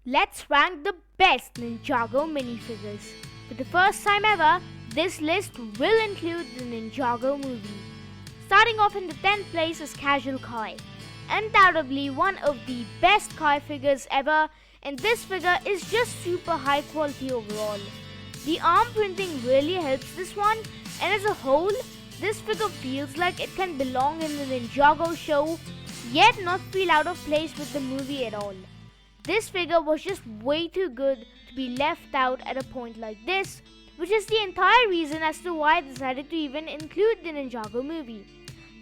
Let's rank the best Ninjago minifigures. For the first time ever, this list will include the Ninjago movie. Starting off in the 10th place is Casual Kai. Undoubtedly one of the best Kai figures ever, and this figure is just super high quality overall. The arm printing really helps this one, and as a whole, this figure feels like it can belong in the Ninjago show, yet not feel out of place with the movie at all. This figure was just way too good to be left out at a point like this, which is the entire reason as to why I decided to even include the Ninjago movie.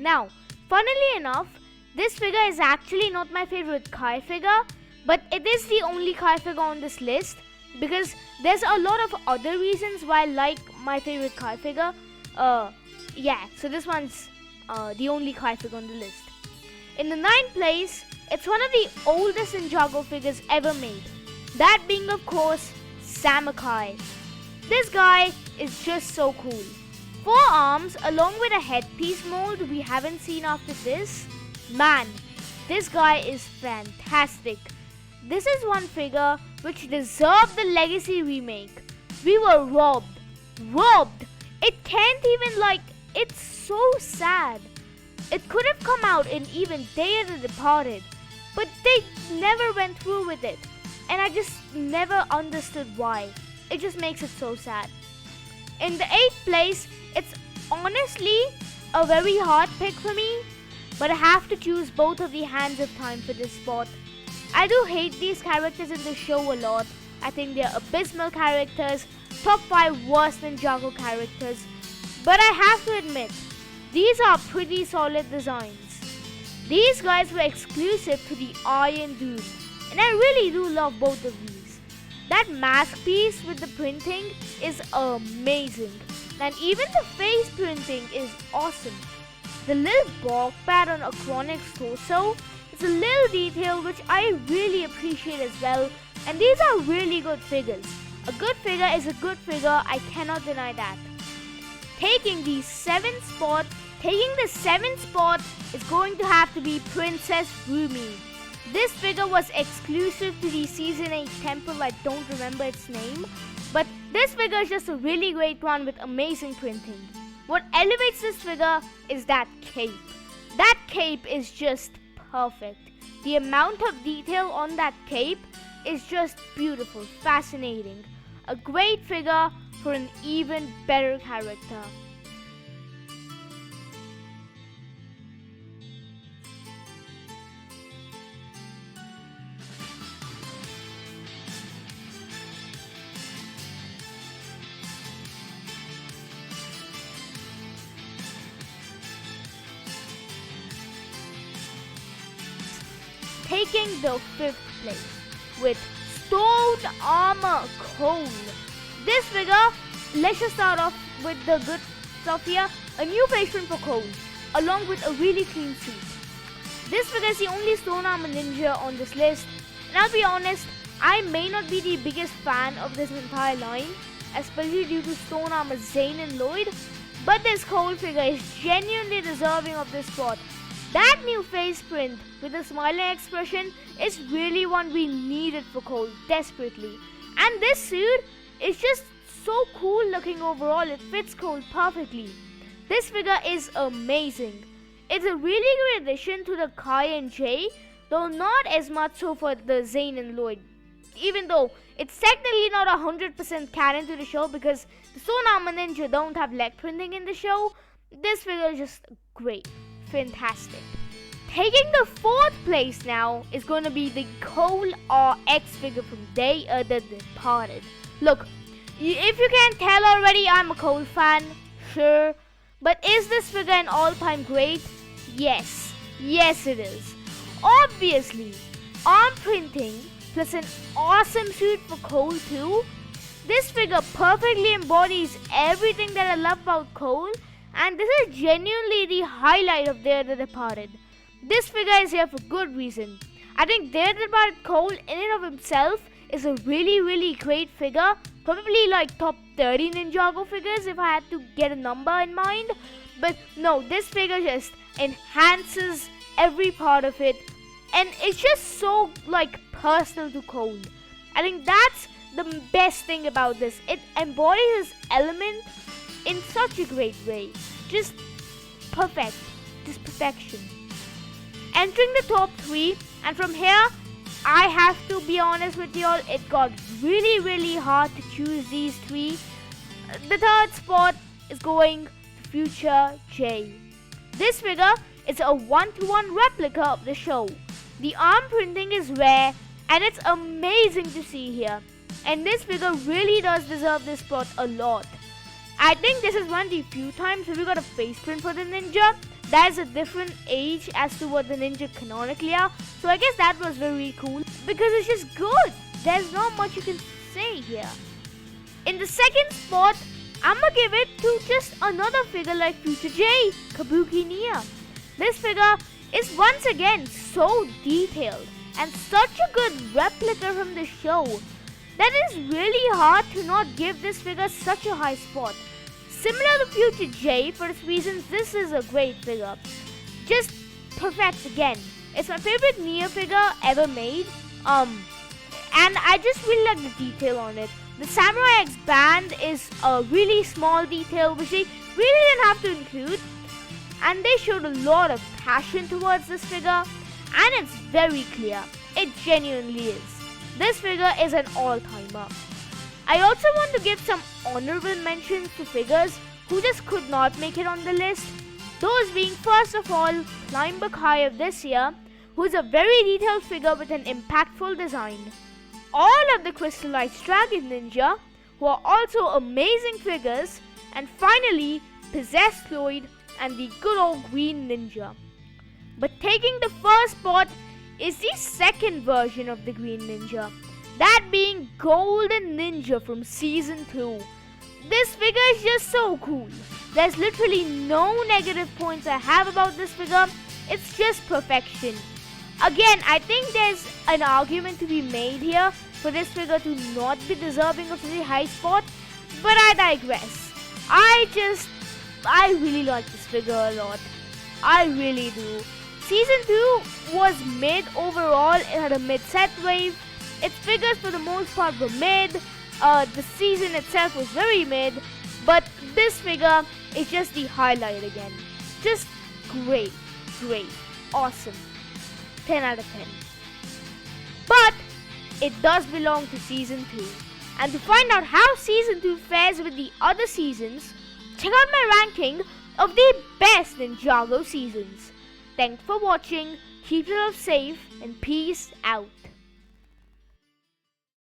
Now, funnily enough, this figure is actually not my favorite Kai figure, but it is the only Kai figure on this list because there's a lot of other reasons why I like my favorite Kai figure. So this one's the only Kai figure on the list. In the 9th place, it's one of the oldest Ninjago figures ever made. That being, of course, Samakai. This guy is just so cool. 4 arms along with a headpiece mold we haven't seen after this. Man, this guy is fantastic. This is one figure which deserved the Legacy remake. We were robbed. It can't even it's so sad. It could have come out in even Day of the Departed, but they never went through with it. And I just never understood why. It just makes it so sad. In the 8th place, it's honestly a very hard pick for me, but I have to choose both of the Hands of Time for this spot. I do hate these characters in the show a lot. I think they're abysmal characters, top 5 worst Ninjago characters. But I have to admit, these are pretty solid designs. These guys were exclusive to the Iron Dude, and I really do love both of these. That mask piece with the printing is amazing, and even the face printing is awesome. The little bog pad on Achronic's torso is a little detail which I really appreciate as well, and these are really good figures. A good figure is a good figure, I cannot deny that. Taking the 7th spot is going to have to be Princess Rumi. This figure was exclusive to the Season 8 temple, I don't remember its name, but this figure is just a really great one with amazing printing. What elevates this figure is that cape. That cape is just perfect. The amount of detail on that cape is just beautiful, fascinating. A great figure for an even better character. Taking the 5th place with Stone Armor Cole. This figure, let's just start off with the good stuff here. A new face print for Cole, along with a really clean suit. This figure is the only Stone Armor Ninja on this list, and I'll be honest, I may not be the biggest fan of this entire line, especially due to Stone Armor Zane and Lloyd, but this Cole figure is genuinely deserving of this spot. That new face print with the smiling expression is really one we needed for Cole desperately. And this suit is just so cool looking overall, it fits Cole perfectly. This figure is amazing. It's a really great addition to the Kai and Jay, though not as much so for the Zane and Lloyd. Even though it's technically not 100% canon to the show because the Stone Armor Ninja don't have leg printing in the show, this figure is just great. Fantastic. Taking the 4th place now is going to be the Cole RX figure from Day of the Departed. Look, if you can't tell already, I'm a Cole fan, sure. But is this figure an all-time great? Yes. Yes it is. Obviously, arm printing plus an awesome suit for Cole too. This figure perfectly embodies everything that I love about Cole. And this is genuinely the highlight of Day of the Departed. This figure is here for good reason. I think Day of the Departed Cole in and of himself is a really great figure. Probably like top 30 Ninjago figures if I had to get a number in mind. But no, this figure just enhances every part of it. And it's just so personal to Cole. I think that's the best thing about this. It embodies this element in such a great way. Just perfect. Just perfection. Entering the top 3, and from here, I have to be honest with y'all, it got really hard to choose these 3. The third spot is going to Future J. This figure is a 1-to-1 replica of the show. The arm printing is rare and it's amazing to see here. And this figure really does deserve this spot a lot. I think this is one of the few times where we got a face print for the ninja. That is a different age as to what the ninja canonically are. So I guess that was very cool because it's just good. There's not much you can say here. In the second spot, I'ma give it to just another figure like Future J, Kabuki Nia. This figure is once again so detailed and such a good replica from the show that it is really hard to not give this figure such a high spot. Similar to Future J, for its reasons, this is a great figure. Just perfect again. It's my favorite Nia figure ever made. And I just really like the detail on it. The Samurai X band is a really small detail which they really didn't have to include. And they showed a lot of passion towards this figure. And it's very clear. It genuinely is. This figure is an all-timer. I also want to give some honorable mentions to figures who just could not make it on the list. Those being, first of all, Climber Kai of this year, who is a very detailed figure with an impactful design. All of the Crystallized Dragon Ninja, who are also amazing figures. And finally, Possessed Floyd and the good old Green Ninja. But taking the first spot is the second version of the Green Ninja. That being Golden Ninja from Season 2. This figure is just so cool. There's literally no negative points I have about this figure. It's just perfection. Again, I think there's an argument to be made here for this figure to not be deserving of the high spot. But I digress. I really like this figure a lot. I really do. Season 2 was mid overall. It had a mid-set wave. Its figures for the most part were mid. The season itself was very mid. But this figure is just the highlight again. Just great. Awesome. 10 out of 10. But it does belong to Season 2. And to find out how Season 2 fares with the other seasons, check out my ranking of the best Ninjago seasons. Thanks for watching, keep yourself safe, and peace out.